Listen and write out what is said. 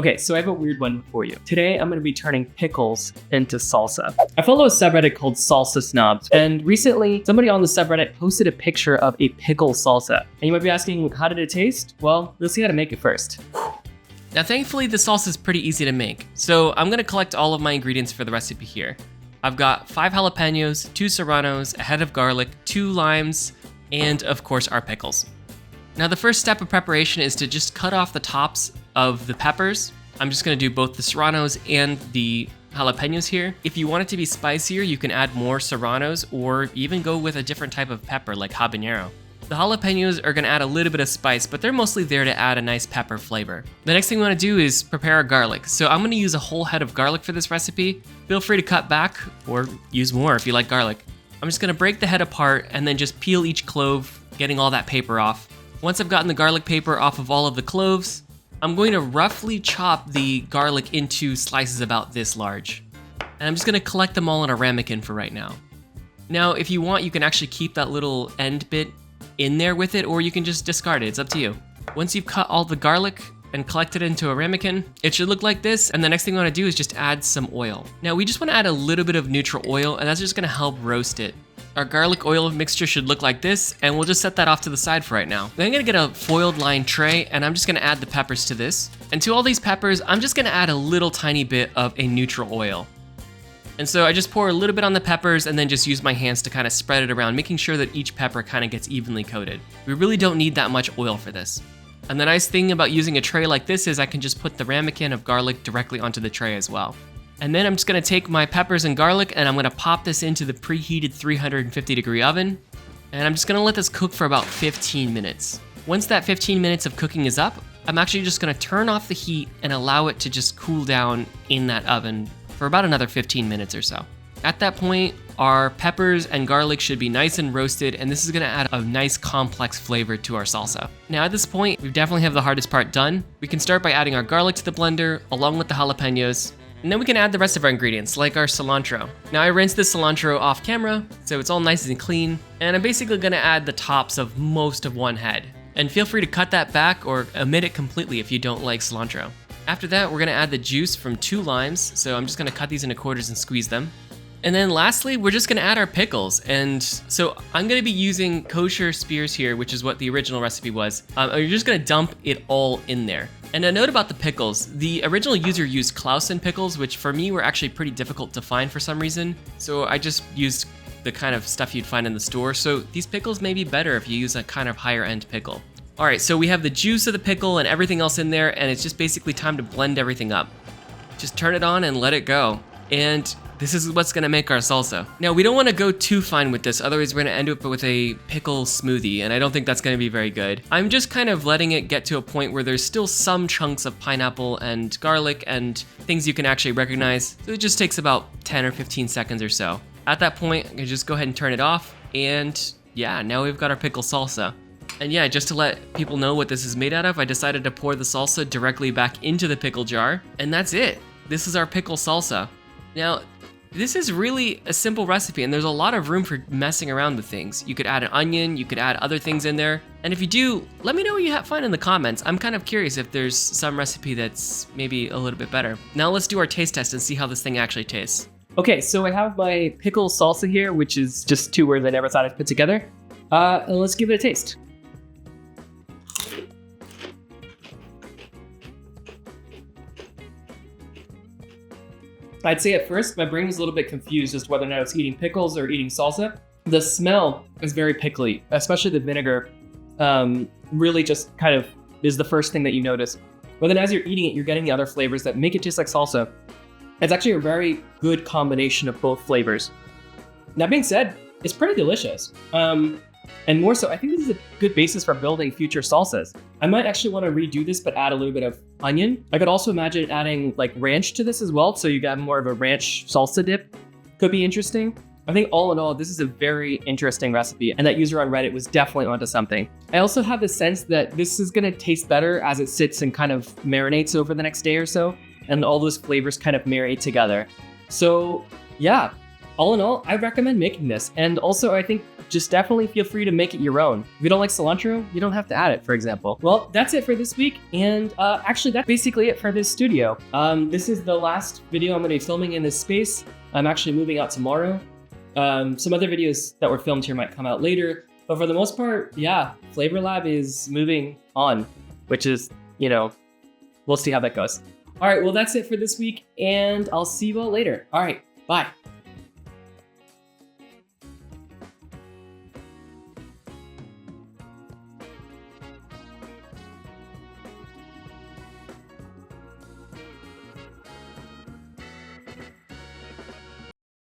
Okay, so I have a weird one for you. Today, I'm gonna be turning pickles into salsa. I follow a subreddit called Salsa Snobs, and recently, somebody on the subreddit posted a picture of a pickle salsa. And you might be asking, how did it taste? Well, let's see how to make it first. Now thankfully the salsa is pretty easy to make, so I'm gonna collect all of my ingredients for the recipe here. I've got 5 jalapenos, 2 serranos, a head of garlic, 2 limes, and of course our pickles. Now the first step of preparation is to just cut off the tops of the peppers. I'm just gonna do both the serranos and the jalapenos here. If you want it to be spicier, you can add more serranos or even go with a different type of pepper like habanero. The jalapenos are gonna add a little bit of spice, but they're mostly there to add a nice pepper flavor. The next thing we wanna do is prepare our garlic. So I'm gonna use a whole head of garlic for this recipe. Feel free to cut back or use more if you like garlic. I'm just gonna break the head apart and then just peel each clove, getting all that paper off. Once I've gotten the garlic paper off of all of the cloves, I'm going to roughly chop the garlic into slices about this large. And I'm just gonna collect them all in a ramekin for right now. Now, if you want, you can actually keep that little end bit in there with it, or you can just discard it, it's up to you. Once you've cut all the garlic and collected it into a ramekin, it should look like this, and the next thing we wanna do is just add some oil. Now, we just wanna add a little bit of neutral oil, and that's just gonna help roast it. Our garlic oil mixture should look like this, and we'll just set that off to the side for right now. Then I'm gonna get a foiled lined tray, and I'm just gonna add the peppers to this. And to all these peppers, I'm just gonna add a little tiny bit of a neutral oil. And so I just pour a little bit on the peppers and then just use my hands to kind of spread it around, making sure that each pepper kind of gets evenly coated. We really don't need that much oil for this. And the nice thing about using a tray like this is I can just put the ramekin of garlic directly onto the tray as well. And then I'm just gonna take my peppers and garlic and I'm gonna pop this into the preheated 350-degree oven. And I'm just gonna let this cook for about 15 minutes. Once that 15 minutes of cooking is up, I'm actually just gonna turn off the heat and allow it to just cool down in that oven for about another 15 minutes or so. At that point, our peppers and garlic should be nice and roasted, and this is gonna add a nice complex flavor to our salsa. Now at this point, we definitely have the hardest part done. We can start by adding our garlic to the blender, along with the jalapenos, and then we can add the rest of our ingredients, like our cilantro. Now I rinsed this cilantro off camera, so it's all nice and clean, and I'm basically gonna add the tops of most of one head. And feel free to cut that back or omit it completely if you don't like cilantro. After that, we're gonna add the juice from 2 limes, so I'm just gonna cut these into quarters and squeeze them. And then lastly, we're just gonna add our pickles. And so I'm gonna be using kosher spears here, which is what the original recipe was. You're just gonna dump it all in there. And a note about the pickles, the original user used Clausen pickles, which for me were actually pretty difficult to find for some reason. So I just used the kind of stuff you'd find in the store. So these pickles may be better if you use a kind of higher end pickle. All right, so we have the juice of the pickle and everything else in there, and it's just basically time to blend everything up. Just turn it on and let it go. And this is what's gonna make our salsa. Now, we don't wanna go too fine with this, otherwise we're gonna end up with a pickle smoothie, and I don't think that's gonna be very good. I'm just kind of letting it get to a point where there's still some chunks of pineapple and garlic and things you can actually recognize. So it just takes about 10 or 15 seconds or so. At that point, I can just go ahead and turn it off, and yeah, now we've got our pickle salsa. And yeah, just to let people know what this is made out of, I decided to pour the salsa directly back into the pickle jar, and that's it. This is our pickle salsa. Now, this is really a simple recipe, and there's a lot of room for messing around with things. You could add an onion, you could add other things in there, and if you do, let me know what you find in the comments. I'm kind of curious if there's some recipe that's maybe a little bit better. Now let's do our taste test and see how this thing actually tastes. Okay, so I have my pickle salsa here, which is just 2 words I never thought I'd put together. Let's give it a taste. I'd say at first, my brain was a little bit confused as to whether or not I was eating pickles or eating salsa. The smell is very pickly, especially the vinegar really just kind of is the first thing that you notice. But then as you're eating it, you're getting the other flavors that make it taste like salsa. It's actually a very good combination of both flavors. That being said, it's pretty delicious. And more so, I think this is a good basis for building future salsas. I might actually want to redo this, but add a little bit of onion. I could also imagine adding like ranch to this as well, so you got more of a ranch salsa dip. Could be interesting. I think all in all, this is a very interesting recipe, and that user on Reddit was definitely onto something. I also have the sense that this is gonna taste better as it sits and kind of marinates over the next day or so, and all those flavors kind of marinate together. So yeah, all in all, I recommend making this. And also I think just definitely feel free to make it your own. If you don't like cilantro, you don't have to add it, for example. Well, that's it for this week, and actually that's basically it for this studio. This is the last video I'm gonna be filming in this space. I'm actually moving out tomorrow. Some other videos that were filmed here might come out later, but for the most part, yeah, Flavor Lab is moving on, which is, we'll see how that goes. All right, well, that's it for this week, and I'll see you all later. All right, bye.